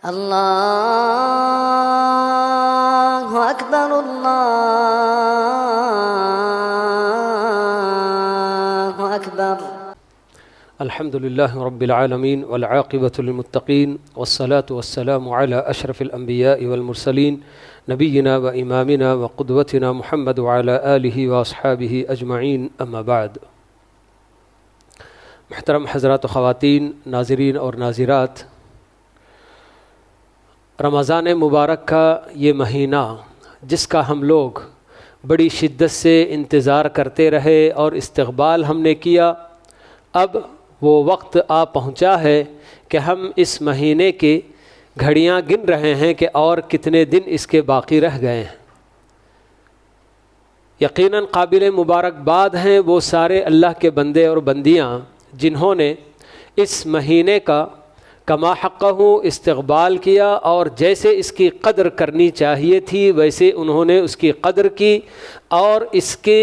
اللہ اکبر اللہ اکبر الحمد للہ رب العالمین والعاقبۃ للمتقین والصلاة والسلام علی اشرف الانبیاء والمرسلین نبینا و امامنا و قدوتنا محمد وعلی آلہ واصحابہ اجمعین اما بعد۔ محترم حضرات و خواتین، ناظرین اور ناظرات، رمضان مبارک کا یہ مہینہ جس کا ہم لوگ بڑی شدت سے انتظار کرتے رہے اور استقبال ہم نے کیا، اب وہ وقت آ پہنچا ہے کہ ہم اس مہینے کی گھڑیاں گن رہے ہیں کہ اور کتنے دن اس کے باقی رہ گئے ہیں۔ یقیناً قابل مبارکباد ہیں وہ سارے اللہ کے بندے اور بندیاں جنہوں نے اس مہینے کا کما حقہ استقبال کیا اور جیسے اس کی قدر کرنی چاہیے تھی ویسے انہوں نے اس کی قدر کی اور اس کے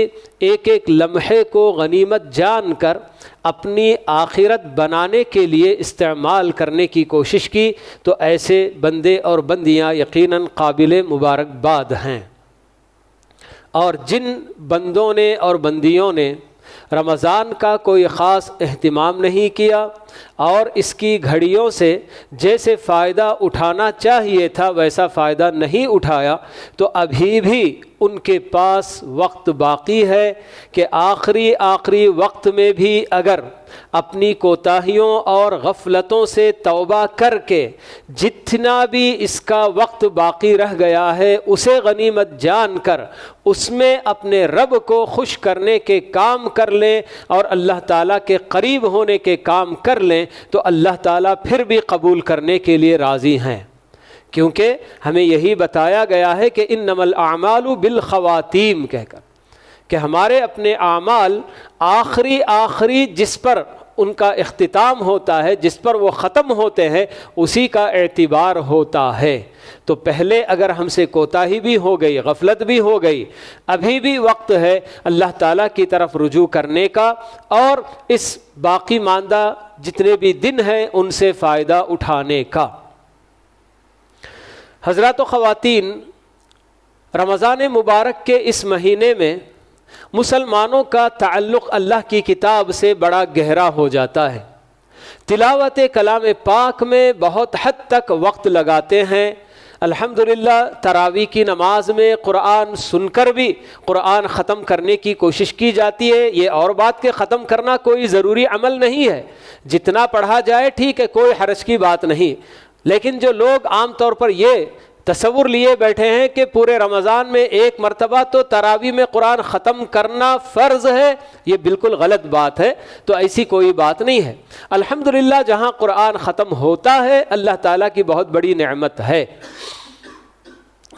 ایک ایک لمحے کو غنیمت جان کر اپنی آخرت بنانے کے لیے استعمال کرنے کی کوشش کی، تو ایسے بندے اور بندیاں یقیناً قابل مبارکباد ہیں۔ اور جن بندوں نے اور بندیوں نے رمضان کا کوئی خاص اہتمام نہیں کیا اور اس کی گھڑیوں سے جیسے فائدہ اٹھانا چاہیے تھا ویسا فائدہ نہیں اٹھایا، تو ابھی بھی ان کے پاس وقت باقی ہے کہ آخری وقت میں بھی اگر اپنی کوتاہیوں اور غفلتوں سے توبہ کر کے جتنا بھی اس کا وقت باقی رہ گیا ہے اسے غنیمت جان کر اس میں اپنے رب کو خوش کرنے کے کام کر لیں اور اللہ تعالیٰ کے قریب ہونے کے کام کر لیں تو اللہ تعالیٰ پھر بھی قبول کرنے کے لیے راضی ہیں، کیونکہ ہمیں یہی بتایا گیا ہے کہ انما الاعمال بالخواتیم کہہ کر کہ ہمارے اپنے اعمال آخری جس پر ان کا اختتام ہوتا ہے، جس پر وہ ختم ہوتے ہیں، اسی کا اعتبار ہوتا ہے۔ تو پہلے اگر ہم سے کوتاہی بھی ہو گئی، غفلت بھی ہو گئی، ابھی بھی وقت ہے اللہ تعالیٰ کی طرف رجوع کرنے کا اور اس باقی ماندہ جتنے بھی دن ہیں ان سے فائدہ اٹھانے کا۔ حضرات و خواتین، رمضان مبارک کے اس مہینے میں مسلمانوں کا تعلق اللہ کی کتاب سے بڑا گہرا ہو جاتا ہے۔ تلاوت کلام پاک میں بہت حد تک وقت لگاتے ہیں۔ الحمدللہ تراویح کی نماز میں قرآن سن کر بھی قرآن ختم کرنے کی کوشش کی جاتی ہے۔ یہ اور بات کہ ختم کرنا کوئی ضروری عمل نہیں ہے، جتنا پڑھا جائے ٹھیک ہے، کوئی حرج کی بات نہیں، لیکن جو لوگ عام طور پر یہ تصور لیے بیٹھے ہیں کہ پورے رمضان میں ایک مرتبہ تو تراویح میں قرآن ختم کرنا فرض ہے، یہ بالکل غلط بات ہے۔ تو ایسی کوئی بات نہیں ہے۔ الحمدللہ جہاں قرآن ختم ہوتا ہے اللہ تعالیٰ کی بہت بڑی نعمت ہے۔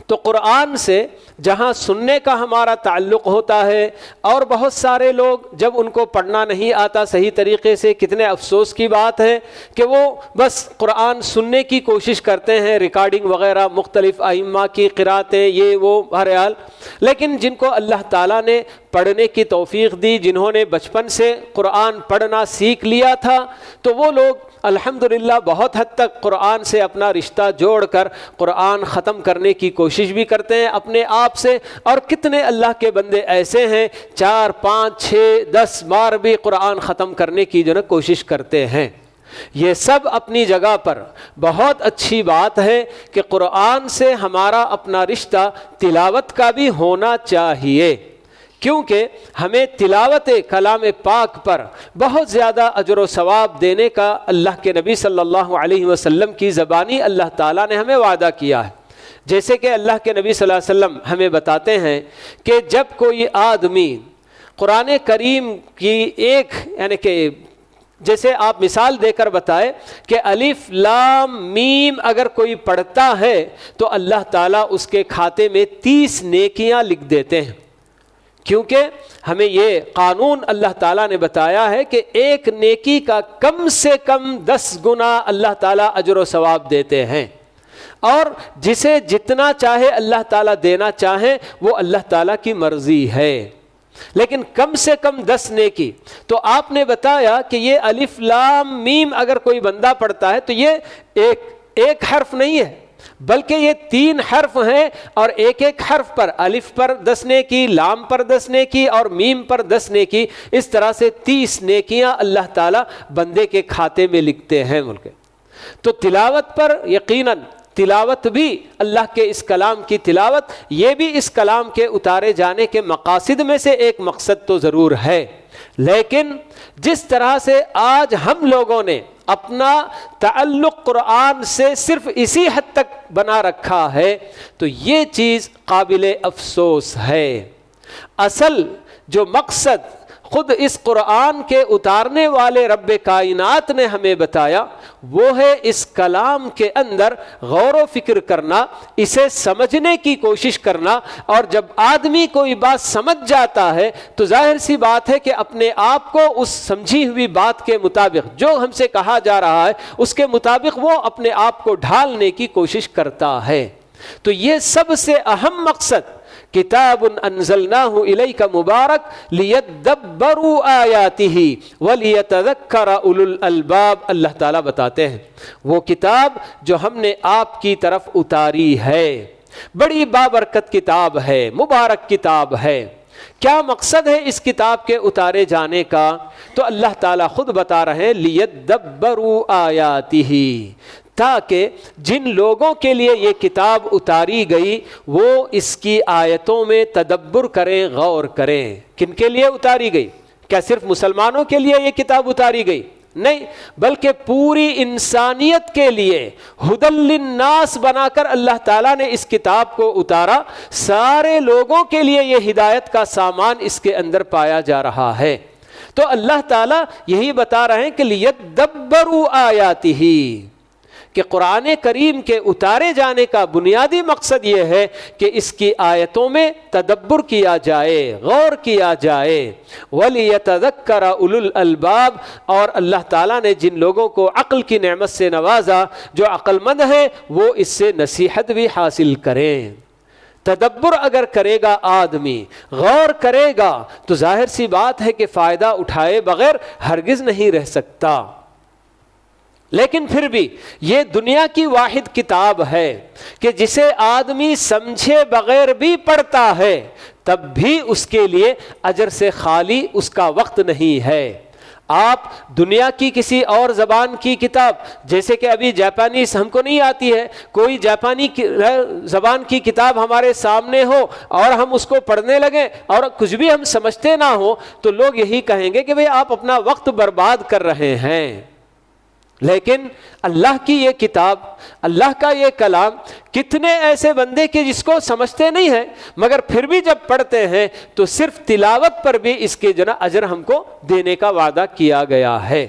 تو قرآن سے جہاں سننے کا ہمارا تعلق ہوتا ہے اور بہت سارے لوگ جب ان کو پڑھنا نہیں آتا صحیح طریقے سے، کتنے افسوس کی بات ہے کہ وہ بس قرآن سننے کی کوشش کرتے ہیں، ریکارڈنگ وغیرہ مختلف ائمہ کی قراتیں یہ وہ بہرحال، لیکن جن کو اللہ تعالیٰ نے پڑھنے کی توفیق دی، جنہوں نے بچپن سے قرآن پڑھنا سیکھ لیا تھا، تو وہ لوگ الحمدللہ بہت حد تک قرآن سے اپنا رشتہ جوڑ کر قرآن ختم کرنے کی کوشش بھی کرتے ہیں اپنے آپ سے، اور کتنے اللہ کے بندے ایسے ہیں 4 5 6 10 بار بھی قرآن ختم کرنے کی جو کوشش کرتے ہیں۔ یہ سب اپنی جگہ پر بہت اچھی بات ہے کہ قرآن سے ہمارا اپنا رشتہ تلاوت کا بھی ہونا چاہیے، کیونکہ ہمیں تلاوت کلام پاک پر بہت زیادہ اجر و ثواب دینے کا اللہ کے نبی صلی اللہ علیہ وسلم کی زبانی اللہ تعالیٰ نے ہمیں وعدہ کیا ہے۔ جیسے کہ اللہ کے نبی صلی اللہ علیہ وسلم ہمیں بتاتے ہیں کہ جب کوئی آدمی قرآن کریم کی ایک یعنی کہ جیسے آپ مثال دے کر بتائے کہ الف لام میم اگر کوئی پڑھتا ہے تو اللہ تعالیٰ اس کے کھاتے میں 30 نیکیاں لکھ دیتے ہیں، کیونکہ ہمیں یہ قانون اللہ تعالیٰ نے بتایا ہے کہ ایک نیکی کا کم سے کم 10 گنا اللہ تعالیٰ اجر و ثواب دیتے ہیں، اور جسے جتنا چاہے اللہ تعالیٰ دینا چاہے وہ اللہ تعالیٰ کی مرضی ہے، لیکن کم سے کم 10 نیکی۔ تو آپ نے بتایا کہ یہ الف لام میم اگر کوئی بندہ پڑھتا ہے تو یہ ایک ایک حرف نہیں ہے بلکہ یہ 3 حرف ہیں، اور ایک ایک حرف پر الف پر 10 نیکی، لام پر 10 نیکی اور میم پر 10 نیکی، اس طرح سے 30 نیکیاں اللہ تعالیٰ بندے کے کھاتے میں لکھتے ہیں ملک۔ تو تلاوت پر یقیناً تلاوت بھی اللہ کے اس کلام کی تلاوت، یہ بھی اس کلام کے اتارے جانے کے مقاصد میں سے ایک مقصد تو ضرور ہے، لیکن جس طرح سے آج ہم لوگوں نے اپنا تعلق قرآن سے صرف اسی حد تک بنا رکھا ہے تو یہ چیز قابل افسوس ہے۔ اصل جو مقصد خود اس قرآن کے اتارنے والے رب کائنات نے ہمیں بتایا وہ ہے اس کلام کے اندر غور و فکر کرنا، اسے سمجھنے کی کوشش کرنا، اور جب آدمی کوئی بات سمجھ جاتا ہے تو ظاہر سی بات ہے کہ اپنے آپ کو اس سمجھی ہوئی بات کے مطابق جو ہم سے کہا جا رہا ہے اس کے مطابق وہ اپنے آپ کو ڈھالنے کی کوشش کرتا ہے۔ تو یہ سب سے اہم مقصد کتاب انزلناہ الیک مبارک لیدبروا آیاتہ ولیتذکر اولو الالباب، اللہ تعالیٰ بتاتے ہیں وہ کتاب جو ہم نے آپ کی طرف اتاری ہے، بڑی بابرکت کتاب ہے، مبارک کتاب ہے۔ کیا مقصد ہے اس کتاب کے اتارے جانے کا؟ تو اللہ تعالیٰ خود بتا رہے ہیں لیدبروا آیاتہ، تاکہ جن لوگوں کے لیے یہ کتاب اتاری گئی وہ اس کی آیتوں میں تدبر کریں، غور کریں۔ کن کے لیے اتاری گئی؟ کیا صرف مسلمانوں کے لیے یہ کتاب اتاری گئی؟ نہیں، بلکہ پوری انسانیت کے لیے ہدی للناس بنا کر اللہ تعالیٰ نے اس کتاب کو اتارا۔ سارے لوگوں کے لیے یہ ہدایت کا سامان اس کے اندر پایا جا رہا ہے۔ تو اللہ تعالیٰ یہی بتا رہے ہیں کہ لیدبروا آیاتہ، کہ قرآن کریم کے اتارے جانے کا بنیادی مقصد یہ ہے کہ اس کی آیتوں میں تدبر کیا جائے، غور کیا جائے۔ وَلِيَتَذَكَّرَ أُولُو الْأَلْبَابِ، اور اللہ تعالیٰ نے جن لوگوں کو عقل کی نعمت سے نوازا، جو عقل مند ہیں، وہ اس سے نصیحت بھی حاصل کریں۔ تدبر اگر کرے گا آدمی، غور کرے گا، تو ظاہر سی بات ہے کہ فائدہ اٹھائے بغیر ہرگز نہیں رہ سکتا۔ لیکن پھر بھی یہ دنیا کی واحد کتاب ہے کہ جسے آدمی سمجھے بغیر بھی پڑھتا ہے تب بھی اس کے لیے اجر سے خالی اس کا وقت نہیں ہے۔ آپ دنیا کی کسی اور زبان کی کتاب، جیسے کہ ابھی جاپانیز ہم کو نہیں آتی ہے، کوئی جاپانی زبان کی کتاب ہمارے سامنے ہو اور ہم اس کو پڑھنے لگیں اور کچھ بھی ہم سمجھتے نہ ہو تو لوگ یہی کہیں گے کہ بھئی آپ اپنا وقت برباد کر رہے ہیں۔ لیکن اللہ کی یہ کتاب، اللہ کا یہ کلام، کتنے ایسے بندے کہ جس کو سمجھتے نہیں ہیں مگر پھر بھی جب پڑھتے ہیں تو صرف تلاوت پر بھی اس کے اجر ہم کو دینے کا وعدہ کیا گیا ہے۔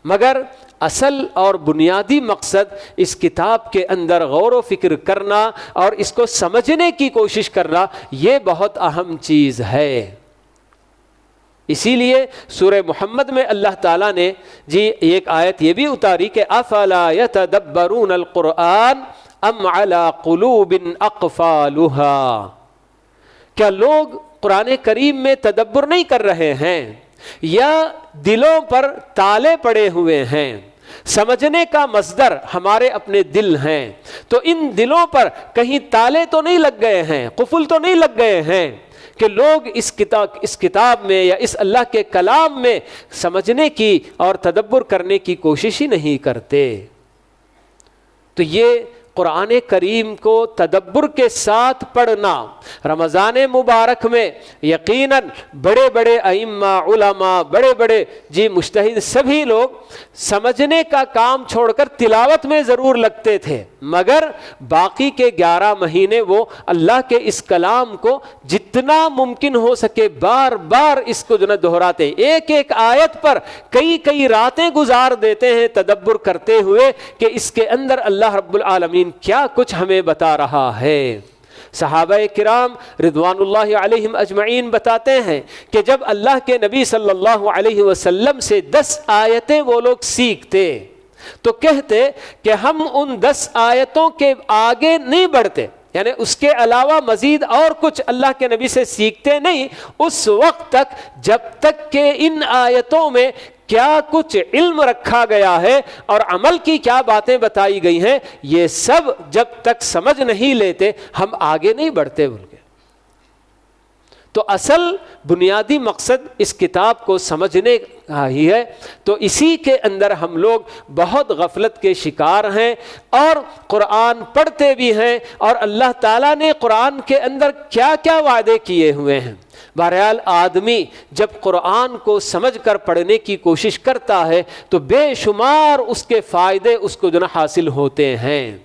مگر اصل اور بنیادی مقصد اس کتاب کے اندر غور و فکر کرنا اور اس کو سمجھنے کی کوشش کرنا، یہ بہت اہم چیز ہے۔ اسی لیے سورہ محمد میں اللہ تعالیٰ نے ایک آیت یہ بھی اتاری کہ افلا یتدبرون القرآن ام علی قلوب اقفالها، کیا لوگ قرآن کریم میں تدبر نہیں کر رہے ہیں یا دلوں پر تالے پڑے ہوئے ہیں؟ سمجھنے کا مصدر ہمارے اپنے دل ہیں، تو ان دلوں پر کہیں تالے تو نہیں لگ گئے ہیں، قفل تو نہیں لگ گئے ہیں کہ لوگ اس کتاب میں یا اس اللہ کے کلام میں سمجھنے کی اور تدبر کرنے کی کوشش ہی نہیں کرتے۔ تو یہ قرآن کریم کو تدبر کے ساتھ پڑھنا رمضان مبارک میں یقیناً بڑے بڑے ائمہ، علماء، بڑے بڑے مجتہد سبھی لوگ سمجھنے کا کام چھوڑ کر تلاوت میں ضرور لگتے تھے، مگر باقی کے 11 مہینے وہ اللہ کے اس کلام کو جتنا ممکن ہو سکے بار بار اس کو دہراتے، ایک ایک آیت پر کئی راتیں گزار دیتے ہیں تدبر کرتے ہوئے کہ اس کے اندر اللہ رب العالمین کیا کچھ ہمیں بتا رہا ہے۔ صحابہ کرام رضوان اللہ علیہم اجمعین بتاتے ہیں کہ جب اللہ کے نبی صلی اللہ علیہ وسلم سے 10 آیتیں وہ لوگ سیکھتے تو کہتے کہ ہم ان 10 آیتوں کے آگے نہیں بڑھتے، یعنی اس کے علاوہ مزید اور کچھ اللہ کے نبی سے سیکھتے نہیں اس وقت تک جب تک کہ ان آیتوں میں کیا کچھ علم رکھا گیا ہے اور عمل کی کیا باتیں بتائی گئی ہیں، یہ سب جب تک سمجھ نہیں لیتے ہم آگے نہیں بڑھتے بول کے۔ تو اصل بنیادی مقصد اس کتاب کو سمجھنے کا ہی ہے، تو اسی کے اندر ہم لوگ بہت غفلت کے شکار ہیں، اور قرآن پڑھتے بھی ہیں، اور اللہ تعالیٰ نے قرآن کے اندر کیا کیا وعدے کیے ہوئے ہیں۔ بہرحال آدمی جب قرآن کو سمجھ کر پڑھنے کی کوشش کرتا ہے تو بے شمار اس کے فائدے اس کو حاصل ہوتے ہیں۔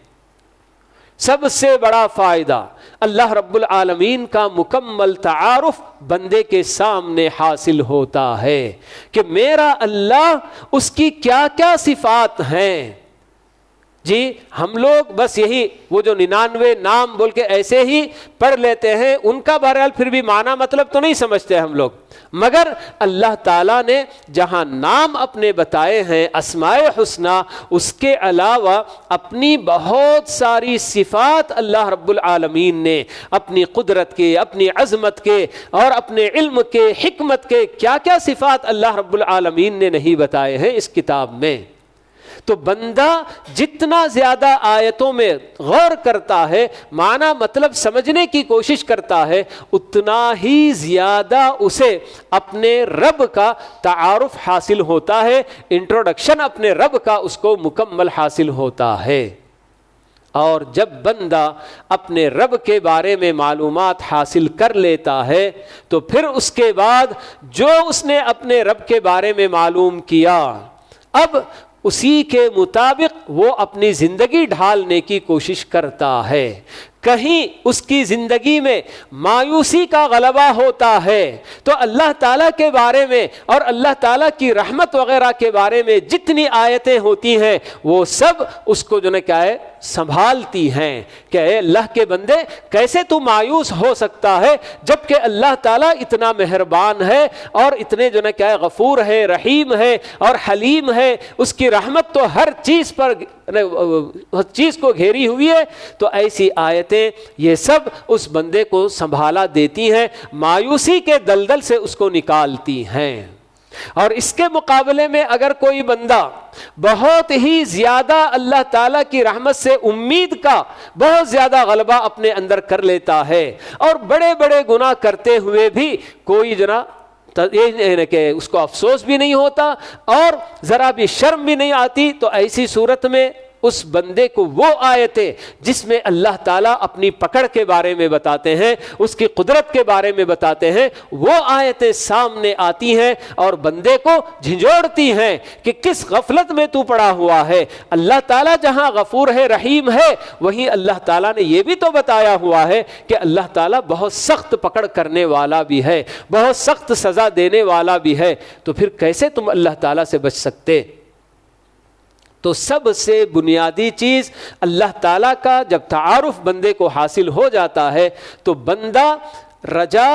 سب سے بڑا فائدہ اللہ رب العالمین کا مکمل تعارف بندے کے سامنے حاصل ہوتا ہے کہ میرا اللہ، اس کی کیا کیا صفات ہیں۔ جی ہم لوگ بس یہی وہ جو 99 نام بول کے ایسے ہی پڑھ لیتے ہیں، ان کا بہرحال پھر بھی معنی مطلب تو نہیں سمجھتے ہم لوگ، مگر اللہ تعالیٰ نے جہاں نام اپنے بتائے ہیں اسماء حسنی، اس کے علاوہ اپنی بہت ساری صفات اللہ رب العالمین نے اپنی قدرت کے، اپنی عظمت کے اور اپنے علم کے، حکمت کے کیا کیا صفات اللہ رب العالمین نے نہیں بتائے ہیں اس کتاب میں۔ تو بندہ جتنا زیادہ آیتوں میں غور کرتا ہے، معنی مطلب سمجھنے کی کوشش کرتا ہے، اتنا ہی زیادہ اسے اپنے رب کا تعارف حاصل ہوتا ہے، انٹروڈکشن اپنے رب کا اس کو مکمل حاصل ہوتا ہے۔ اور جب بندہ اپنے رب کے بارے میں معلومات حاصل کر لیتا ہے تو پھر اس کے بعد جو اس نے اپنے رب کے بارے میں معلوم کیا، اب اسی کے مطابق وہ اپنی زندگی ڈھالنے کی کوشش کرتا ہے۔ کہیں اس کی زندگی میں مایوسی کا غلبہ ہوتا ہے تو اللہ تعالیٰ کے بارے میں اور اللہ تعالیٰ کی رحمت وغیرہ کے بارے میں جتنی آیتیں ہوتی ہیں وہ سب اس کو کیا ہے سنبھالتی ہیں کہ اے اللہ کے بندے کیسے تو مایوس ہو سکتا ہے جبکہ اللہ تعالیٰ اتنا مہربان ہے اور اتنے کیا ہے غفور ہے، رحیم ہے اور حلیم ہے، اس کی رحمت تو ہر چیز پر ہر چیز کو گھیری ہوئی ہے۔ تو ایسی آیتیں یہ سب اس بندے کو سنبھالا دیتی ہیں، مایوسی کے دلدل سے اس کو نکالتی ہیں۔ اور اس کے مقابلے میں اگر کوئی بندہ بہت ہی زیادہ اللہ تعالیٰ کی رحمت سے امید کا بہت زیادہ غلبہ اپنے اندر کر لیتا ہے اور بڑے بڑے گناہ کرتے ہوئے بھی کوئی کہ اس کو افسوس بھی نہیں ہوتا اور ذرا بھی شرم بھی نہیں آتی، تو ایسی صورت میں اس بندے کو وہ آیتیں جس میں اللہ تعالیٰ اپنی پکڑ کے بارے میں بتاتے ہیں، اس کی قدرت کے بارے میں بتاتے ہیں، وہ آیتیں سامنے آتی ہیں اور بندے کو جھنجھوڑتی ہیں کہ کس غفلت میں تو پڑا ہوا ہے۔ اللہ تعالیٰ جہاں غفور ہے، رحیم ہے، وہیں اللہ تعالیٰ نے یہ بھی تو بتایا ہوا ہے کہ اللہ تعالیٰ بہت سخت پکڑ کرنے والا بھی ہے، بہت سخت سزا دینے والا بھی ہے، تو پھر کیسے تم اللہ تعالیٰ سے بچ سکتے؟ تو سب سے بنیادی چیز اللہ تعالیٰ کا جب تعارف بندے کو حاصل ہو جاتا ہے تو بندہ رجا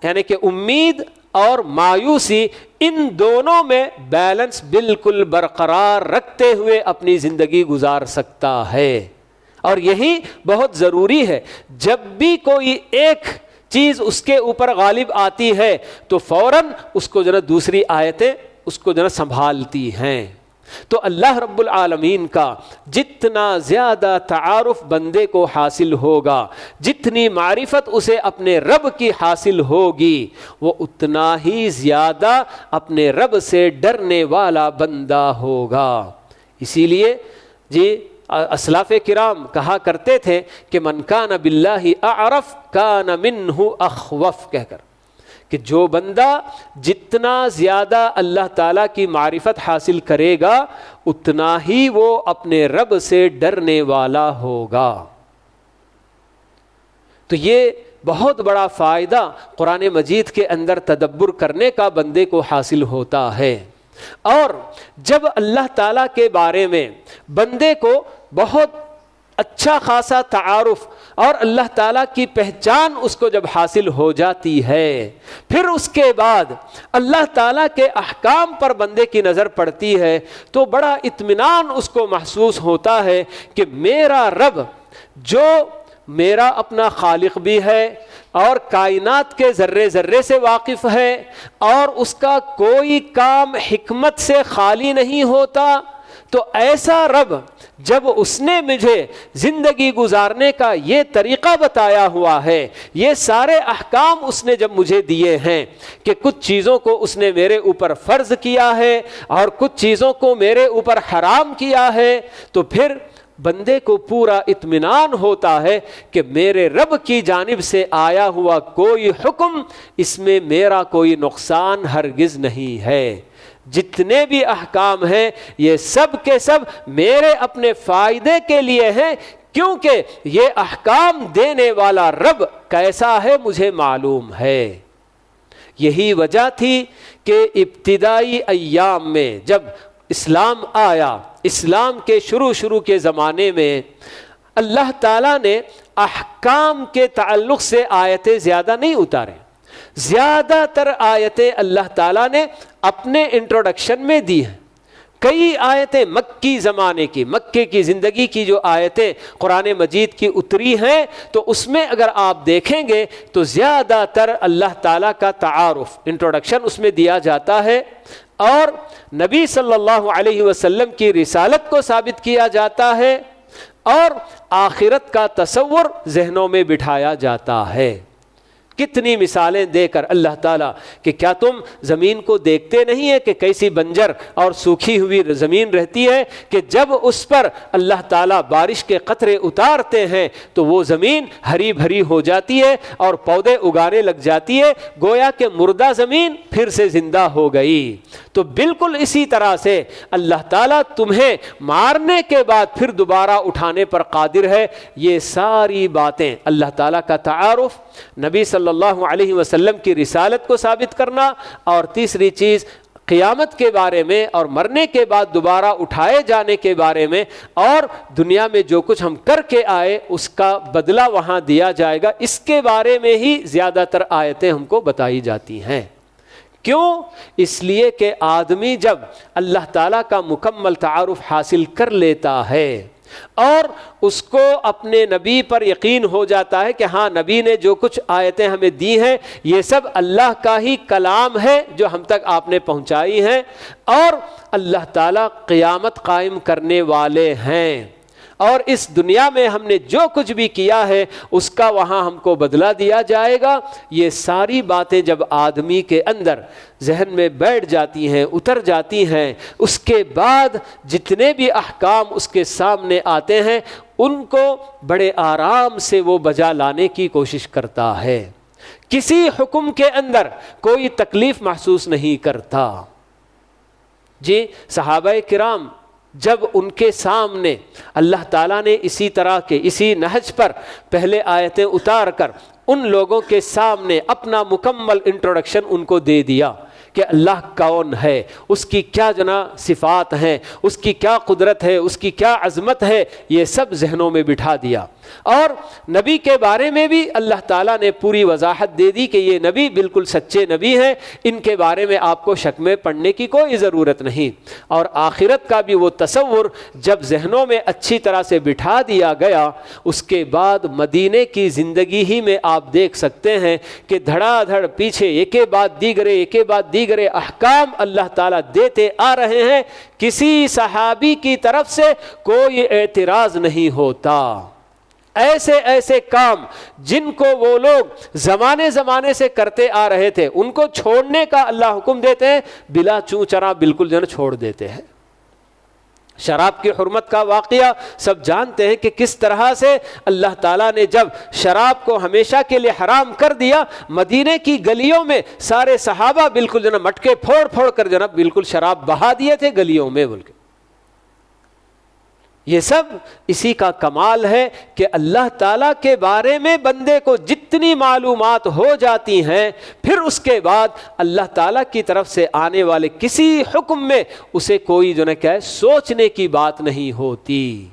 یعنی کہ امید اور مایوسی ان دونوں میں بیلنس بالکل برقرار رکھتے ہوئے اپنی زندگی گزار سکتا ہے۔ اور یہی بہت ضروری ہے، جب بھی کوئی ایک چیز اس کے اوپر غالب آتی ہے تو فوراً اس کو دوسری آیتیں اس کو سنبھالتی ہیں۔ تو اللہ رب العالمین کا جتنا زیادہ تعارف بندے کو حاصل ہوگا، جتنی معرفت اسے اپنے رب کی حاصل ہوگی، وہ اتنا ہی زیادہ اپنے رب سے ڈرنے والا بندہ ہوگا۔ اسی لیے اسلاف کرام کہا کرتے تھے کہ من کان باللہ اعرف کان منہ اخوف، کہہ کر کہ جو بندہ جتنا زیادہ اللہ تعالیٰ کی معرفت حاصل کرے گا اتنا ہی وہ اپنے رب سے ڈرنے والا ہوگا۔ تو یہ بہت بڑا فائدہ قرآن مجید کے اندر تدبر کرنے کا بندے کو حاصل ہوتا ہے۔ اور جب اللہ تعالیٰ کے بارے میں بندے کو بہت اچھا خاصا تعارف اور اللہ تعالیٰ کی پہچان اس کو جب حاصل ہو جاتی ہے، پھر اس کے بعد اللہ تعالیٰ کے احکام پر بندے کی نظر پڑتی ہے تو بڑا اطمینان اس کو محسوس ہوتا ہے کہ میرا رب جو میرا اپنا خالق بھی ہے، اور کائنات کے ذرے ذرے سے واقف ہے اور اس کا کوئی کام حکمت سے خالی نہیں ہوتا، تو ایسا رب جب اس نے مجھے زندگی گزارنے کا یہ طریقہ بتایا ہوا ہے، یہ سارے احکام اس نے جب مجھے دیے ہیں کہ کچھ چیزوں کو اس نے میرے اوپر فرض کیا ہے اور کچھ چیزوں کو میرے اوپر حرام کیا ہے، تو پھر بندے کو پورا اطمینان ہوتا ہے کہ میرے رب کی جانب سے آیا ہوا کوئی حکم، اس میں میرا کوئی نقصان ہرگز نہیں ہے۔ جتنے بھی احکام ہیں یہ سب کے سب میرے اپنے فائدے کے لیے ہیں، کیونکہ یہ احکام دینے والا رب کیسا ہے مجھے معلوم ہے۔ یہی وجہ تھی کہ ابتدائی ایام میں جب اسلام آیا، اسلام کے شروع کے زمانے میں اللہ تعالیٰ نے احکام کے تعلق سے آیتیں زیادہ نہیں اتارے، زیادہ تر آیتیں اللہ تعالیٰ نے اپنے انٹروڈکشن میں دی ہیں۔ کئی آیتیں مکی زمانے کی، مکے کی زندگی کی جو آیتیں قرآن مجید کی اتری ہیں، تو اس میں اگر آپ دیکھیں گے تو زیادہ تر اللہ تعالیٰ کا تعارف، انٹروڈکشن اس میں دیا جاتا ہے، اور نبی صلی اللہ علیہ وسلم کی رسالت کو ثابت کیا جاتا ہے، اور آخرت کا تصور ذہنوں میں بٹھایا جاتا ہے۔ کتنی مثالیں دے کر اللہ تعالیٰ کہ کیا تم زمین کو دیکھتے نہیں ہیں کہ کیسی بنجر اور سوکھی ہوئی زمین رہتی ہے، کہ جب اس پر اللہ تعالیٰ بارش کے قطرے اتارتے ہیں تو وہ زمین ہری بھری ہو جاتی ہے اور پودے اگانے لگ جاتی ہے، گویا کہ مردہ زمین پھر سے زندہ ہو گئی۔ تو بالکل اسی طرح سے اللہ تعالیٰ تمہیں مارنے کے بعد پھر دوبارہ اٹھانے پر قادر ہے۔ یہ ساری باتیں اللہ تعالیٰ کا تعارف، نبی صلی اللہ علیہ وسلم کی رسالت کو ثابت کرنا، اور تیسری چیز قیامت کے بارے میں اور مرنے کے بعد دوبارہ اٹھائے جانے کے بارے میں، اور دنیا میں جو کچھ ہم کر کے آئے اس کا بدلہ وہاں دیا جائے گا، اس کے بارے میں ہی زیادہ تر آیتیں ہم کو بتائی جاتی ہیں۔ کیوں؟ اس لیے کہ آدمی جب اللہ تعالیٰ کا مکمل تعارف حاصل کر لیتا ہے اور اس کو اپنے نبی پر یقین ہو جاتا ہے کہ ہاں نبی نے جو کچھ آیتیں ہمیں دی ہیں یہ سب اللہ کا ہی کلام ہے جو ہم تک آپ نے پہنچائی ہیں، اور اللہ تعالیٰ قیامت قائم کرنے والے ہیں، اور اس دنیا میں ہم نے جو کچھ بھی کیا ہے اس کا وہاں ہم کو بدلہ دیا جائے گا، یہ ساری باتیں جب آدمی کے اندر ذہن میں بیٹھ جاتی ہیں، اتر جاتی ہیں، اس کے بعد جتنے بھی احکام اس کے سامنے آتے ہیں ان کو بڑے آرام سے وہ بجا لانے کی کوشش کرتا ہے، کسی حکم کے اندر کوئی تکلیف محسوس نہیں کرتا۔ جی صحابہ کرام جب ان کے سامنے اللہ تعالیٰ نے اسی طرح کے اسی نہج پر پہلے آیتیں اتار کر ان لوگوں کے سامنے اپنا مکمل انٹروڈکشن ان کو دے دیا کہ اللہ کون ہے، اس کی کیا صفات ہیں، اس کی کیا قدرت ہے، اس کی کیا عظمت ہے، یہ سب ذہنوں میں بٹھا دیا، اور نبی کے بارے میں بھی اللہ تعالیٰ نے پوری وضاحت دے دی کہ یہ نبی بالکل سچے نبی ہیں، ان کے بارے میں آپ کو شک میں پڑنے کی کوئی ضرورت نہیں، اور آخرت کا بھی وہ تصور جب ذہنوں میں اچھی طرح سے بٹھا دیا گیا، اس کے بعد مدینے کی زندگی ہی میں آپ دیکھ سکتے ہیں کہ دھڑا دھڑ پیچھے ایک بعد دیگرے احکام اللہ تعالیٰ دیتے آ رہے ہیں، کسی صحابی کی طرف سے کوئی اعتراض نہیں ہوتا۔ ایسے کام جن کو وہ لوگ زمانے سے کرتے آ رہے تھے ان کو چھوڑنے کا اللہ حکم دیتے ہیں، بلا چوں چرا بالکل چھوڑ دیتے ہیں۔ شراب کی حرمت کا واقعہ سب جانتے ہیں کہ کس طرح سے اللہ تعالیٰ نے جب شراب کو ہمیشہ کے لیے حرام کر دیا، مدینے کی گلیوں میں سارے صحابہ بالکل مٹکے پھوڑ کر بالکل شراب بہا دیے تھے گلیوں میں بول کے۔ یہ سب اسی کا کمال ہے کہ اللہ تعالیٰ کے بارے میں بندے کو جتنی معلومات ہو جاتی ہیں، پھر اس کے بعد اللہ تعالیٰ کی طرف سے آنے والے کسی حکم میں اسے کوئی سوچنے کی بات نہیں ہوتی،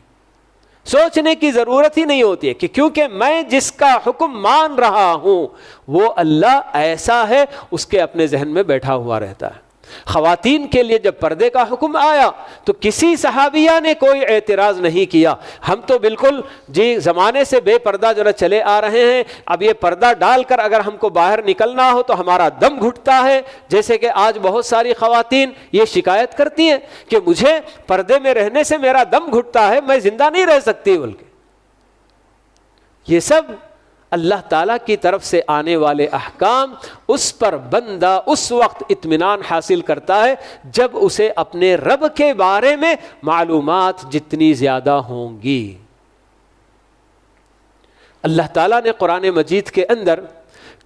سوچنے کی ضرورت ہی نہیں ہوتی ہے کہ کیونکہ میں جس کا حکم مان رہا ہوں وہ اللہ ایسا ہے، اس کے اپنے ذہن میں بیٹھا ہوا رہتا ہے۔ خواتین کے لیے جب پردے کا حکم آیا تو کسی صحابیہ نے کوئی اعتراض نہیں کیا. ہم تو بالکل زمانے سے بے پردہ جو چلے آ رہے ہیں, اب یہ پردہ ڈال کر اگر ہم کو باہر نکلنا ہو تو ہمارا دم گھٹتا ہے. جیسے کہ آج بہت ساری خواتین یہ شکایت کرتی ہیں کہ مجھے پردے میں رہنے سے میرا دم گھٹتا ہے, میں زندہ نہیں رہ سکتی. بلکہ یہ سب اللہ تعالیٰ کی طرف سے آنے والے احکام, اس پر بندہ اس وقت اطمینان حاصل کرتا ہے جب اسے اپنے رب کے بارے میں معلومات جتنی زیادہ ہوں گی. اللہ تعالیٰ نے قرآن مجید کے اندر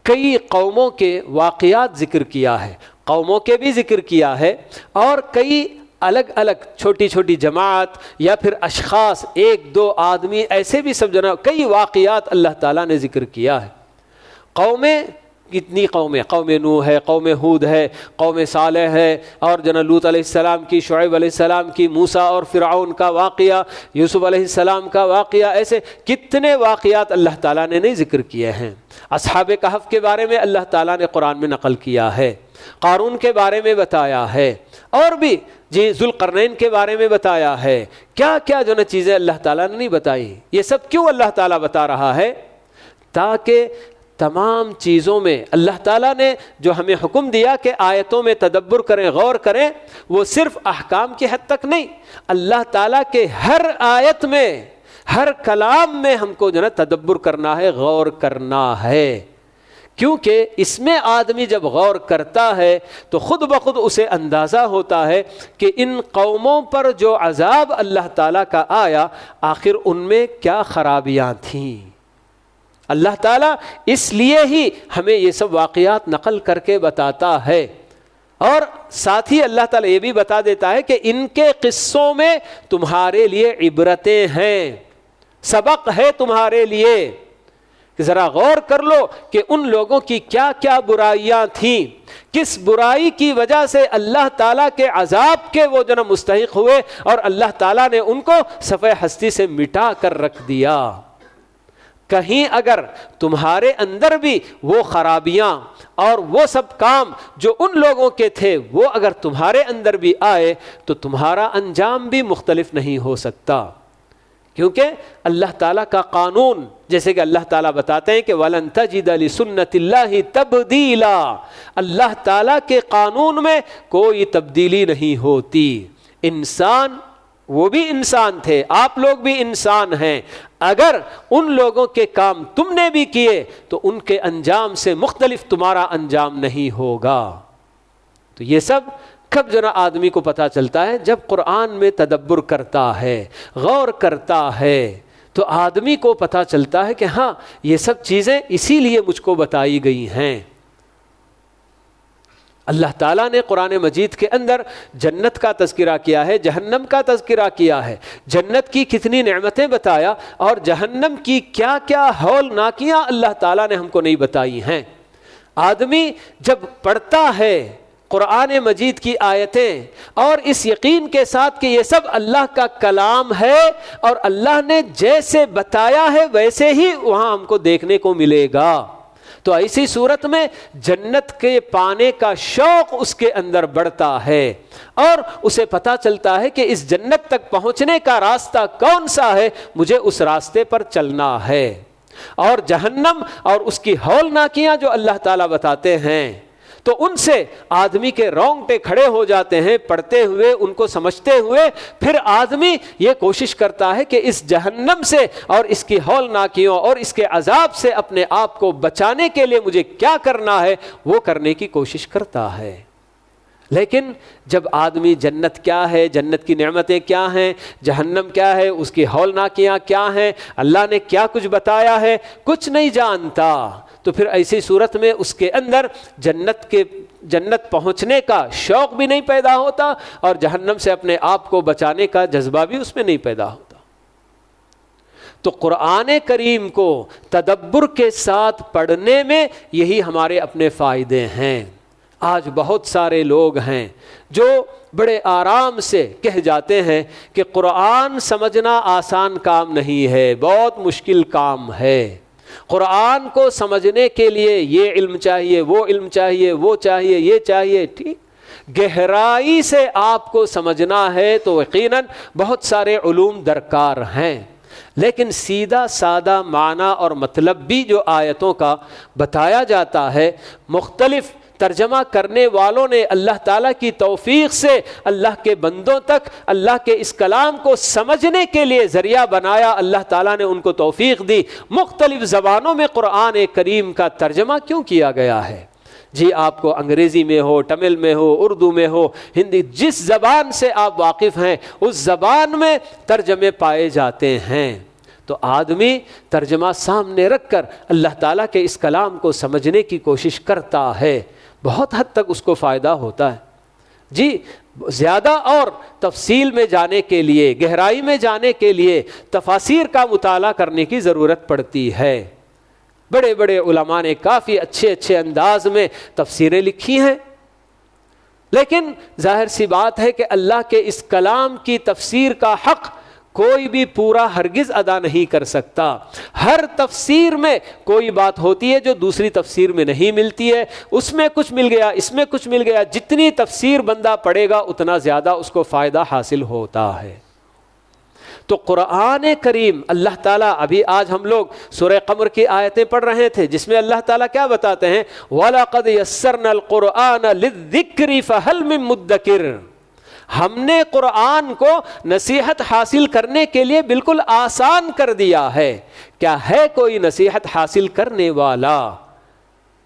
کئی قوموں کے واقعات ذکر کیا ہے, قوموں کے بھی ذکر کیا ہے, اور کئی الگ الگ چھوٹی چھوٹی جماعت یا پھر اشخاص, ایک دو آدمی, ایسے بھی سب کئی واقعات اللہ تعالیٰ نے ذکر کیا ہے. قومیں کتنی قومیں, قوم نوح ہے, قوم ہود ہے, قوم صالح ہے, اور لوط علیہ السلام کی, شعیب علیہ السلام کی, موسیٰ اور فرعون کا واقعہ, یوسف علیہ السلام کا واقعہ, ایسے کتنے واقعات اللہ تعالیٰ نے نہیں ذکر کیے ہیں. اصحاب کہف کے بارے میں اللہ تعالیٰ نے قرآن میں نقل کیا ہے, قارون کے بارے میں بتایا ہے, اور بھی ذوالقرنین کے بارے میں بتایا ہے. کیا کیا چیزیں اللہ تعالیٰ نے نہیں بتائی. یہ سب کیوں اللہ تعالیٰ بتا رہا ہے؟ تاکہ تمام چیزوں میں اللہ تعالیٰ نے جو ہمیں حکم دیا کہ آیتوں میں تدبر کریں, غور کریں, وہ صرف احکام کی حد تک نہیں, اللہ تعالیٰ کے ہر آیت میں, ہر کلام میں ہم کو تدبر کرنا ہے, غور کرنا ہے. کیونکہ اس میں آدمی جب غور کرتا ہے تو خود بخود اسے اندازہ ہوتا ہے کہ ان قوموں پر جو عذاب اللہ تعالیٰ کا آیا, آخر ان میں کیا خرابیاں تھیں. اللہ تعالیٰ اس لیے ہی ہمیں یہ سب واقعات نقل کر کے بتاتا ہے, اور ساتھ ہی اللہ تعالیٰ یہ بھی بتا دیتا ہے کہ ان کے قصوں میں تمہارے لیے عبرتیں ہیں, سبق ہے تمہارے لیے, کہ ذرا غور کر لو کہ ان لوگوں کی کیا کیا برائیاں تھیں, کس برائی کی وجہ سے اللہ تعالیٰ کے عذاب کے وہ مستحق ہوئے, اور اللہ تعالیٰ نے ان کو صفحہ ہستی سے مٹا کر رکھ دیا. کہیں اگر تمہارے اندر بھی وہ خرابیاں اور وہ سب کام جو ان لوگوں کے تھے وہ اگر تمہارے اندر بھی آئے تو تمہارا انجام بھی مختلف نہیں ہو سکتا. کیونکہ اللہ تعالیٰ کا قانون, جیسے کہ اللہ تعالیٰ بتاتے ہیں کہ وَلَن تَجِدَ لِسُنَّتِ اللَّهِ تَبْدِيلًا, اللہ تعالیٰ کے قانون میں کوئی تبدیلی نہیں ہوتی. انسان, وہ بھی انسان تھے, آپ لوگ بھی انسان ہیں, اگر ان لوگوں کے کام تم نے بھی کیے تو ان کے انجام سے مختلف تمہارا انجام نہیں ہوگا. تو یہ سب کب آدمی کو پتہ چلتا ہے؟ جب قرآن میں تدبر کرتا ہے, غور کرتا ہے, تو آدمی کو پتہ چلتا ہے کہ ہاں یہ سب چیزیں اسی لیے مجھ کو بتائی گئی ہیں. اللہ تعالیٰ نے قرآن مجید کے اندر جنت کا تذکرہ کیا ہے, جہنم کا تذکرہ کیا ہے, جنت کی کتنی نعمتیں بتایا, اور جہنم کی کیا کیا ہولناکیاں اللہ تعالیٰ نے ہم کو نہیں بتائی ہیں. آدمی جب پڑھتا ہے قرآن مجید کی آیتیں اور اس یقین کے ساتھ کہ یہ سب اللہ کا کلام ہے اور اللہ نے جیسے بتایا ہے ویسے ہی وہاں ہم کو دیکھنے کو ملے گا, تو ایسی صورت میں جنت کے پانے کا شوق اس کے اندر بڑھتا ہے, اور اسے پتہ چلتا ہے کہ اس جنت تک پہنچنے کا راستہ کون سا ہے, مجھے اس راستے پر چلنا ہے. اور جہنم اور اس کی ہولناکیاں جو اللہ تعالیٰ بتاتے ہیں تو ان سے آدمی کے رونگٹے کھڑے ہو جاتے ہیں پڑھتے ہوئے, ان کو سمجھتے ہوئے. پھر آدمی یہ کوشش کرتا ہے کہ اس جہنم سے اور اس کی ہولناکیوں اور اس کے عذاب سے اپنے آپ کو بچانے کے لیے مجھے کیا کرنا ہے وہ کرنے کی کوشش کرتا ہے. لیکن جب آدمی جنت کیا ہے, جنت کی نعمتیں کیا ہیں, جہنم کیا ہے, اس کی ہولناکیاں کیا ہیں, اللہ نے کیا کچھ بتایا ہے, کچھ نہیں جانتا, تو پھر ایسی صورت میں اس کے اندر جنت پہنچنے کا شوق بھی نہیں پیدا ہوتا, اور جہنم سے اپنے آپ کو بچانے کا جذبہ بھی اس میں نہیں پیدا ہوتا. تو قرآن کریم کو تدبر کے ساتھ پڑھنے میں یہی ہمارے اپنے فائدے ہیں. آج بہت سارے لوگ ہیں جو بڑے آرام سے کہہ جاتے ہیں کہ قرآن سمجھنا آسان کام نہیں ہے, بہت مشکل کام ہے. قرآن کو سمجھنے کے لیے یہ علم چاہیے, وہ علم چاہیے, وہ چاہیے, یہ چاہیے, ٹھیک, گہرائی سے آپ کو سمجھنا ہے تو یقیناً بہت سارے علوم درکار ہیں، لیکن سیدھا سادہ معنی اور مطلب بھی جو آیتوں کا بتایا جاتا ہے، مختلف ترجمہ کرنے والوں نے اللہ تعالیٰ کی توفیق سے اللہ کے بندوں تک اللہ کے اس کلام کو سمجھنے کے لیے ذریعہ بنایا، اللہ تعالیٰ نے ان کو توفیق دی۔ مختلف زبانوں میں قرآن کریم کا ترجمہ کیوں کیا گیا ہے؟ جی آپ کو انگریزی میں ہو، تمل میں ہو، اردو میں ہو، ہندی، جس زبان سے آپ واقف ہیں اس زبان میں ترجمے پائے جاتے ہیں۔ تو آدمی ترجمہ سامنے رکھ کر اللہ تعالیٰ کے اس کلام کو سمجھنے کی کوشش کرتا ہے، بہت حد تک اس کو فائدہ ہوتا ہے۔ جی زیادہ اور تفصیل میں جانے کے لیے، گہرائی میں جانے کے لیے تفاسیر کا مطالعہ کرنے کی ضرورت پڑتی ہے۔ بڑے بڑے علماء نے کافی اچھے اچھے انداز میں تفسیریں لکھی ہیں، لیکن ظاہر سی بات ہے کہ اللہ کے اس کلام کی تفسیر کا حق کوئی بھی پورا ہرگز ادا نہیں کر سکتا۔ ہر تفسیر میں کوئی بات ہوتی ہے جو دوسری تفسیر میں نہیں ملتی ہے، اس میں کچھ مل گیا، اس میں کچھ مل گیا، جتنی تفسیر بندہ پڑھے گا اتنا زیادہ اس کو فائدہ حاصل ہوتا ہے۔ تو قرآن کریم اللہ تعالیٰ، ابھی آج ہم لوگ سورہ قمر کی آیتیں پڑھ رہے تھے جس میں اللہ تعالیٰ کیا بتاتے ہیں، وَلَقَدْ يَسَّرْنَا الْقُرْآنَ لِلذِّكْرِ فَهَلْ مِن مُدَّكِرٍ، ہم نے قرآن کو نصیحت حاصل کرنے کے لیے بالکل آسان کر دیا ہے، کیا ہے کوئی نصیحت حاصل کرنے والا؟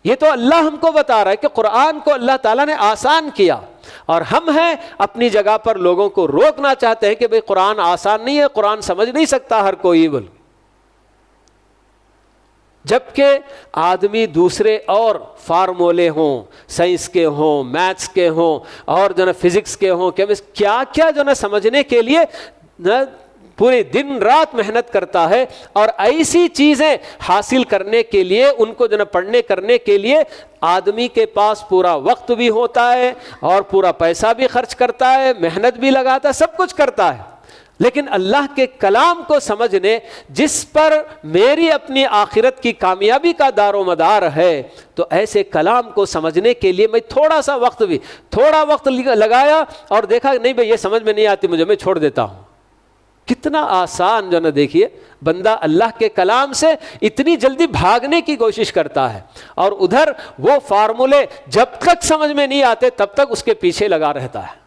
یہ تو اللہ ہم کو بتا رہا ہے کہ قرآن کو اللہ تعالیٰ نے آسان کیا، اور ہم ہیں اپنی جگہ پر لوگوں کو روکنا چاہتے ہیں کہ بھئی قرآن آسان نہیں ہے، قرآن سمجھ نہیں سکتا ہر کوئی، بول جبکہ آدمی دوسرے اور فارمولے ہوں، سائنس کے ہوں، میتھس کے ہوں، اور جو نا فزکس کے ہوں، کیا کیا جو نا سمجھنے کے لیے پورے دن رات محنت کرتا ہے، اور ایسی چیزیں حاصل کرنے کے لیے، ان کو جو نا پڑھنے کرنے کے لیے آدمی کے پاس پورا وقت بھی ہوتا ہے اور پورا پیسہ بھی خرچ کرتا ہے، محنت بھی لگاتا ہے، سب کچھ کرتا ہے۔ لیکن اللہ کے کلام کو سمجھنے، جس پر میری اپنی آخرت کی کامیابی کا دار و مدار ہے، تو ایسے کلام کو سمجھنے کے لیے میں تھوڑا وقت لگایا اور دیکھا نہیں بھئی یہ سمجھ میں نہیں آتی مجھے، میں چھوڑ دیتا ہوں۔ کتنا آسان جو نا، دیکھیے بندہ اللہ کے کلام سے اتنی جلدی بھاگنے کی کوشش کرتا ہے، اور ادھر وہ فارمولے جب تک سمجھ میں نہیں آتے تب تک اس کے پیچھے لگا رہتا ہے،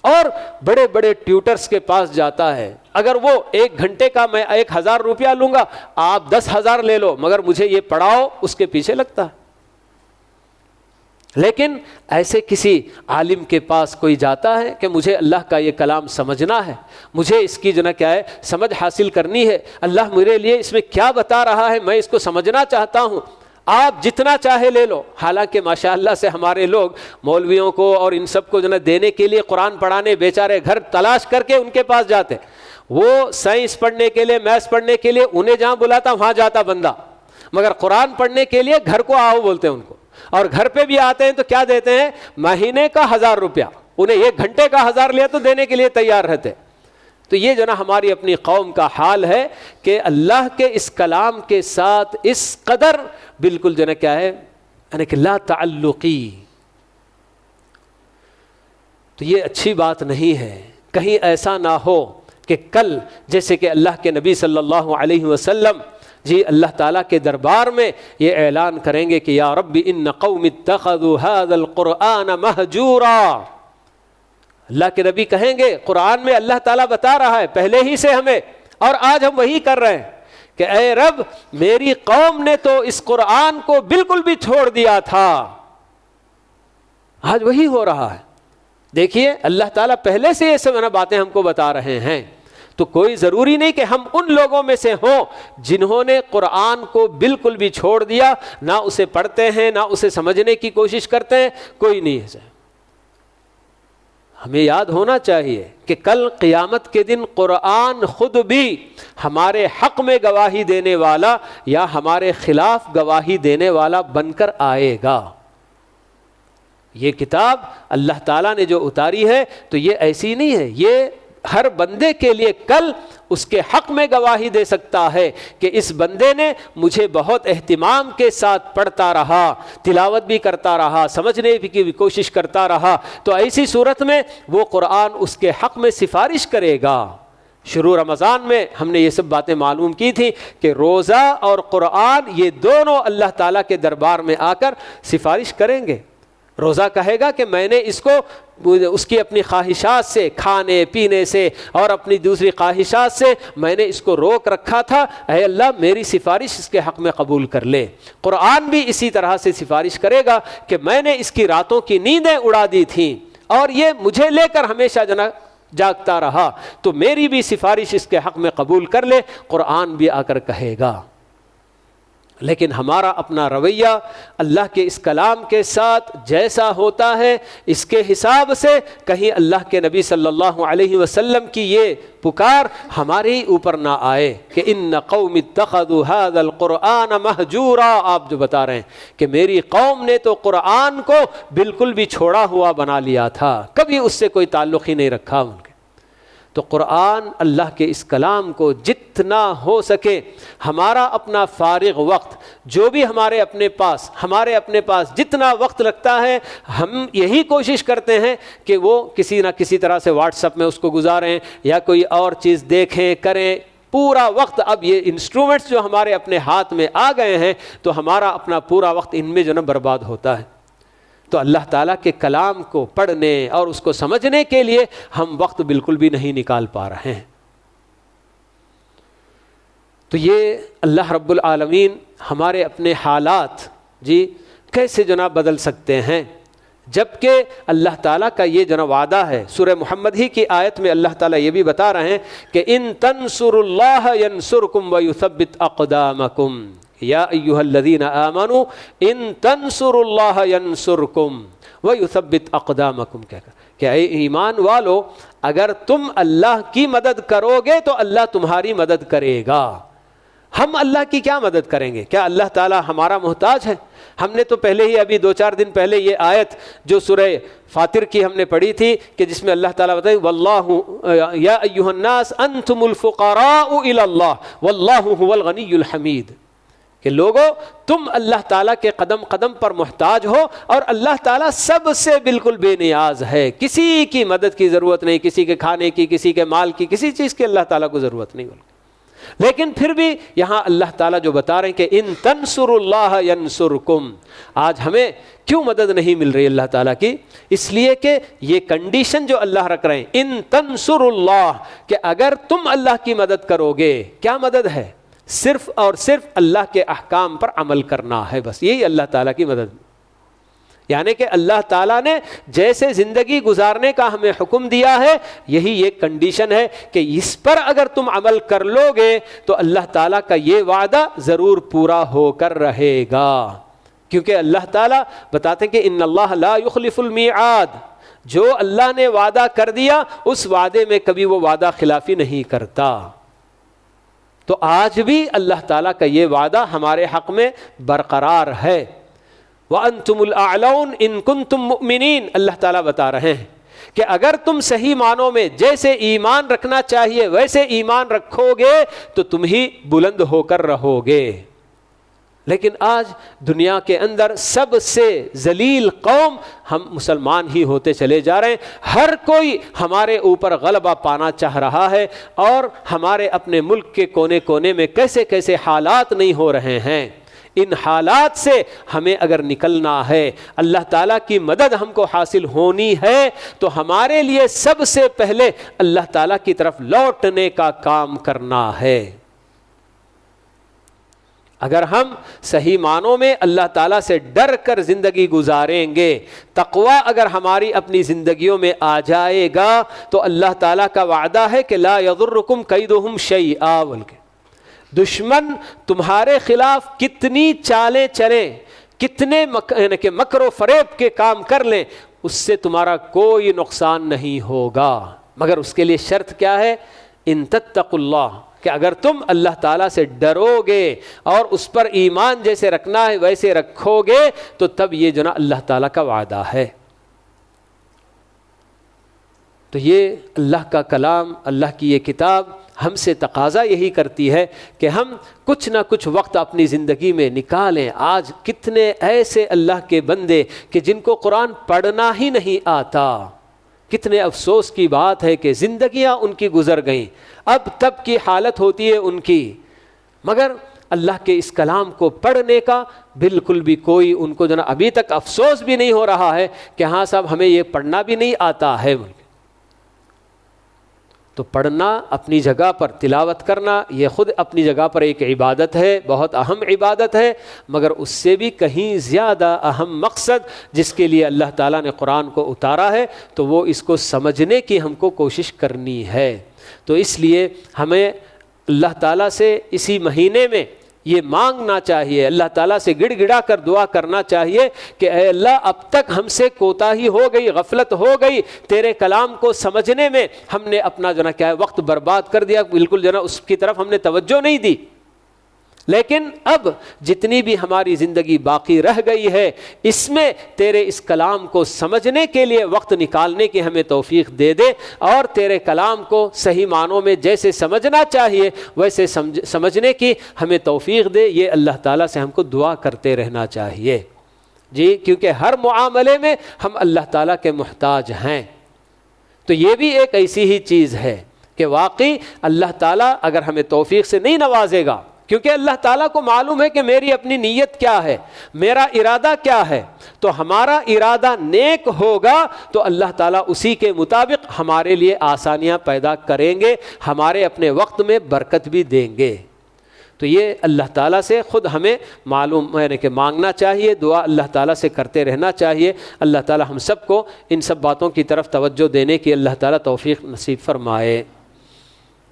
اور بڑے بڑے ٹیوٹرز کے پاس جاتا ہے۔ اگر وہ 1 گھنٹے کا میں 1000 روپیہ لوں گا، آپ 10,000 لے لو، مگر مجھے یہ پڑھاؤ، اس کے پیچھے لگتا ہے۔ لیکن ایسے کسی عالم کے پاس کوئی جاتا ہے کہ مجھے اللہ کا یہ کلام سمجھنا ہے، مجھے اس کی جو نا کیا ہے سمجھ حاصل کرنی ہے، اللہ میرے لیے اس میں کیا بتا رہا ہے، میں اس کو سمجھنا چاہتا ہوں، آپ جتنا چاہے لے لو۔ حالانکہ ماشاءاللہ سے ہمارے لوگ مولویوں کو اور ان سب کو جو نا دینے کے لیے قرآن پڑھانے بیچارے گھر تلاش کر کے ان کے پاس جاتے، وہ سائنس پڑھنے کے لیے، میتھس پڑھنے کے لیے انہیں جہاں بلاتا وہاں جاتا بندہ، مگر قرآن پڑھنے کے لیے گھر کو آؤ بولتے ہیں ان کو، اور گھر پہ بھی آتے ہیں تو کیا دیتے ہیں، مہینے کا 1000 روپیہ، انہیں 1 گھنٹے کا 1000 لیا تو دینے کے لیے تیار رہتے۔ تو یہ جو نا ہماری اپنی قوم کا حال ہے کہ اللہ کے اس کلام کے ساتھ اس قدر بالکل جو نا کیا ہے یعنی کہ لا تعلقی، تو یہ اچھی بات نہیں ہے۔ کہیں ایسا نہ ہو کہ کل جیسے کہ اللہ کے نبی صلی اللہ علیہ وسلم جی اللہ تعالیٰ کے دربار میں یہ اعلان کریں گے کہ یا رب ان قوم اتخذوا هذا القرآن مہجورا، اللہ کے نبی کہیں گے، قرآن میں اللہ تعالیٰ بتا رہا ہے پہلے ہی سے ہمیں، اور آج ہم وہی کر رہے ہیں کہ اے رب میری قوم نے تو اس قرآن کو بالکل بھی چھوڑ دیا تھا، آج وہی ہو رہا ہے۔ دیکھیے اللہ تعالیٰ پہلے سے یہ سب باتیں ہم کو بتا رہے ہیں، تو کوئی ضروری نہیں کہ ہم ان لوگوں میں سے ہوں جنہوں نے قرآن کو بالکل بھی چھوڑ دیا، نہ اسے پڑھتے ہیں نہ اسے سمجھنے کی کوشش کرتے ہیں، کوئی نہیں ہے۔ ہمیں یاد ہونا چاہیے کہ کل قیامت کے دن قرآن خود بھی ہمارے حق میں گواہی دینے والا یا ہمارے خلاف گواہی دینے والا بن کر آئے گا۔ یہ کتاب اللہ تعالیٰ نے جو اتاری ہے تو یہ ایسی نہیں ہے، یہ ہر بندے کے لیے کل اس کے حق میں گواہی دے سکتا ہے کہ اس بندے نے مجھے بہت اہتمام کے ساتھ پڑھتا رہا، تلاوت بھی کرتا رہا، سمجھنے کی بھی کوشش کرتا رہا، تو ایسی صورت میں وہ قرآن اس کے حق میں سفارش کرے گا۔ شروع رمضان میں ہم نے یہ سب باتیں معلوم کی تھی کہ روزہ اور قرآن یہ دونوں اللہ تعالیٰ کے دربار میں آ کر سفارش کریں گے۔ روزہ کہے گا کہ میں نے اس کو اس کی اپنی خواہشات سے، کھانے پینے سے اور اپنی دوسری خواہشات سے میں نے اس کو روک رکھا تھا، اے اللہ میری سفارش اس کے حق میں قبول کر لے۔ قرآن بھی اسی طرح سے سفارش کرے گا کہ میں نے اس کی راتوں کی نیندیں اڑا دی تھیں اور یہ مجھے لے کر ہمیشہ جاگتا رہا، تو میری بھی سفارش اس کے حق میں قبول کر لے، قرآن بھی آ کر کہے گا۔ لیکن ہمارا اپنا رویہ اللہ کے اس کلام کے ساتھ جیسا ہوتا ہے، اس کے حساب سے کہیں اللہ کے نبی صلی اللہ علیہ وسلم کی یہ پکار ہمارے اوپر نہ آئے کہ ان قوم اتخذوا هذا القرآن مہجورا، آپ جو بتا رہے ہیں کہ میری قوم نے تو قرآن کو بالکل بھی چھوڑا ہوا بنا لیا تھا، کبھی اس سے کوئی تعلق ہی نہیں رکھا ان کے۔ تو قرآن اللہ کے اس کلام کو جتنا ہو سکے ہمارا اپنا فارغ وقت جو بھی ہمارے اپنے پاس جتنا وقت لگتا ہے، ہم یہی کوشش کرتے ہیں کہ وہ کسی نہ کسی طرح سے واٹس ایپ میں اس کو گزاریں یا کوئی اور چیز دیکھیں کریں، پورا وقت۔ اب یہ انسٹرومنٹس جو ہمارے اپنے ہاتھ میں آ گئے ہیں تو ہمارا اپنا پورا وقت ان میں جو برباد ہوتا ہے۔ تو اللہ تعالیٰ کے کلام کو پڑھنے اور اس کو سمجھنے کے لیے ہم وقت بالکل بھی نہیں نکال پا رہے ہیں۔ تو یہ اللہ رب العالمین ہمارے اپنے حالات کیسے بدل سکتے ہیں، جبکہ اللہ تعالیٰ کا یہ وعدہ ہے۔ سورہ محمد ہی کی آیت میں اللہ تعالیٰ یہ بھی بتا رہے ہیں کہ ان تنصروا اللہ ینصرکم ویثبت اقدامکم یا ایھا الذین آمنوا ان تنصروا اللہ ینصرکم ویثبت اقدامکم، کہ اے ایمان والو اگر تم اللہ کی مدد کرو گے تو اللہ تمہاری مدد کرے گا۔ ہم اللہ کی کیا مدد کریں گے؟ کیا اللہ تعالیٰ ہمارا محتاج ہے؟ ہم نے تو پہلے ہی ابھی 2-4 دن پہلے یہ آیت جو سورہ فاطر کی ہم نے پڑھی تھی کہ جس میں اللہ تعالیٰ بتائے واللہ یا ایھا الناس انتم الفقراء الی اللہ واللہ هو الغنی الحمید، کہ لوگوں تم اللہ تعالیٰ کے قدم قدم پر محتاج ہو اور اللہ تعالیٰ سب سے بالکل بے نیاز ہے، کسی کی مدد کی ضرورت نہیں، کسی کے کھانے کی، کسی کے مال کی، کسی چیز کی اللہ تعالیٰ کو ضرورت نہیں۔ لیکن پھر بھی یہاں اللہ تعالیٰ جو بتا رہے ہیں کہ ان تنصروا اللہ ینصرکم، آج ہمیں کیوں مدد نہیں مل رہی اللہ تعالیٰ کی؟ اس لیے کہ یہ کنڈیشن جو اللہ رکھ رہے ہیں، ان تنصروا اللہ، کہ اگر تم اللہ کی مدد کرو گے، کیا مدد ہے؟ صرف اور صرف اللہ کے احکام پر عمل کرنا ہے، بس یہی اللہ تعالیٰ کی مدد۔ یعنی کہ اللہ تعالیٰ نے جیسے زندگی گزارنے کا ہمیں حکم دیا ہے، یہی ایک کنڈیشن ہے کہ اس پر اگر تم عمل کر لو گے تو اللہ تعالیٰ کا یہ وعدہ ضرور پورا ہو کر رہے گا، کیونکہ اللہ تعالیٰ بتاتے ہیں کہ ان اللہ لا یخلف المیعاد، جو اللہ نے وعدہ کر دیا اس وعدے میں کبھی وہ وعدہ خلافی نہیں کرتا۔ تو آج بھی اللہ تعالیٰ کا یہ وعدہ ہمارے حق میں برقرار ہے۔ وَأَنْتُمُ الْأَعْلَوْنَ إِن كُنتُم مُؤْمِنِينَ، اللہ تعالیٰ بتا رہے ہیں کہ اگر تم صحیح معنوں میں جیسے ایمان رکھنا چاہیے ویسے ایمان رکھو گے تو تم ہی بلند ہو کر رہو گے۔ لیکن آج دنیا کے اندر سب سے ذلیل قوم ہم مسلمان ہی ہوتے چلے جا رہے ہیں، ہر کوئی ہمارے اوپر غلبہ پانا چاہ رہا ہے، اور ہمارے اپنے ملک کے کونے کونے میں کیسے کیسے حالات نہیں ہو رہے ہیں۔ ان حالات سے ہمیں اگر نکلنا ہے، اللہ تعالیٰ کی مدد ہم کو حاصل ہونی ہے، تو ہمارے لیے سب سے پہلے اللہ تعالیٰ کی طرف لوٹنے کا کام کرنا ہے۔ اگر ہم صحیح معنوں میں اللہ تعالیٰ سے ڈر کر زندگی گزاریں گے، تقوی اگر ہماری اپنی زندگیوں میں آ جائے گا، تو اللہ تعالیٰ کا وعدہ ہے کہ لا یضرکم کیدہم شیئا، بلکہ دشمن تمہارے خلاف کتنی چالیں چلیں، کتنے مکر و فریب کے کام کر لیں، اس سے تمہارا کوئی نقصان نہیں ہوگا، مگر اس کے لیے شرط کیا ہے؟ ان تتقوا اللہ، کہ اگر تم اللہ تعالیٰ سے ڈرو گے اور اس پر ایمان جیسے رکھنا ہے ویسے رکھو گے تو تب یہ اللہ تعالیٰ کا وعدہ ہے۔ تو یہ اللہ کا کلام، اللہ کی یہ کتاب ہم سے تقاضا یہی کرتی ہے کہ ہم کچھ نہ کچھ وقت اپنی زندگی میں نکالیں۔ آج کتنے ایسے اللہ کے بندے کہ جن کو قرآن پڑھنا ہی نہیں آتا، کتنے افسوس کی بات ہے کہ زندگیاں ان کی گزر گئیں، اب تب کی حالت ہوتی ہے ان کی، مگر اللہ کے اس کلام کو پڑھنے کا بالکل بھی کوئی ان کو جناب ابھی تک افسوس بھی نہیں ہو رہا ہے کہ ہاں صاحب ہمیں یہ پڑھنا بھی نہیں آتا ہے۔ تو پڑھنا اپنی جگہ پر، تلاوت کرنا یہ خود اپنی جگہ پر ایک عبادت ہے، بہت اہم عبادت ہے، مگر اس سے بھی کہیں زیادہ اہم مقصد جس کے لیے اللہ تعالیٰ نے قرآن کو اتارا ہے تو وہ اس کو سمجھنے کی ہم کو کوشش کرنی ہے۔ تو اس لیے ہمیں اللہ تعالیٰ سے اسی مہینے میں یہ مانگنا چاہیے، اللہ تعالیٰ سے گڑ گڑا کر دعا کرنا چاہیے کہ اے اللہ اب تک ہم سے کوتاہی ہو گئی، غفلت ہو گئی، تیرے کلام کو سمجھنے میں ہم نے اپنا جو نا کیا ہے وقت برباد کر دیا، بالکل جو نا اس کی طرف ہم نے توجہ نہیں دی، لیکن اب جتنی بھی ہماری زندگی باقی رہ گئی ہے اس میں تیرے اس کلام کو سمجھنے کے لیے وقت نکالنے کی ہمیں توفیق دے دے، اور تیرے کلام کو صحیح معنوں میں جیسے سمجھنا چاہیے ویسے سمجھنے کی ہمیں توفیق دے۔ یہ اللہ تعالیٰ سے ہم کو دعا کرتے رہنا چاہیے جی، کیونکہ ہر معاملے میں ہم اللہ تعالیٰ کے محتاج ہیں۔ تو یہ بھی ایک ایسی ہی چیز ہے کہ واقعی اللہ تعالیٰ اگر ہمیں توفیق سے نہیں نوازے گا، کیونکہ اللہ تعالیٰ کو معلوم ہے کہ میری اپنی نیت کیا ہے، میرا ارادہ کیا ہے، تو ہمارا ارادہ نیک ہوگا تو اللہ تعالیٰ اسی کے مطابق ہمارے لیے آسانیاں پیدا کریں گے، ہمارے اپنے وقت میں برکت بھی دیں گے۔ تو یہ اللہ تعالیٰ سے خود ہمیں معلوم ہے کہ مانگنا چاہیے، دعا اللہ تعالیٰ سے کرتے رہنا چاہیے۔ اللہ تعالیٰ ہم سب کو ان سب باتوں کی طرف توجہ دینے کی اللہ تعالیٰ توفیق نصیب فرمائے۔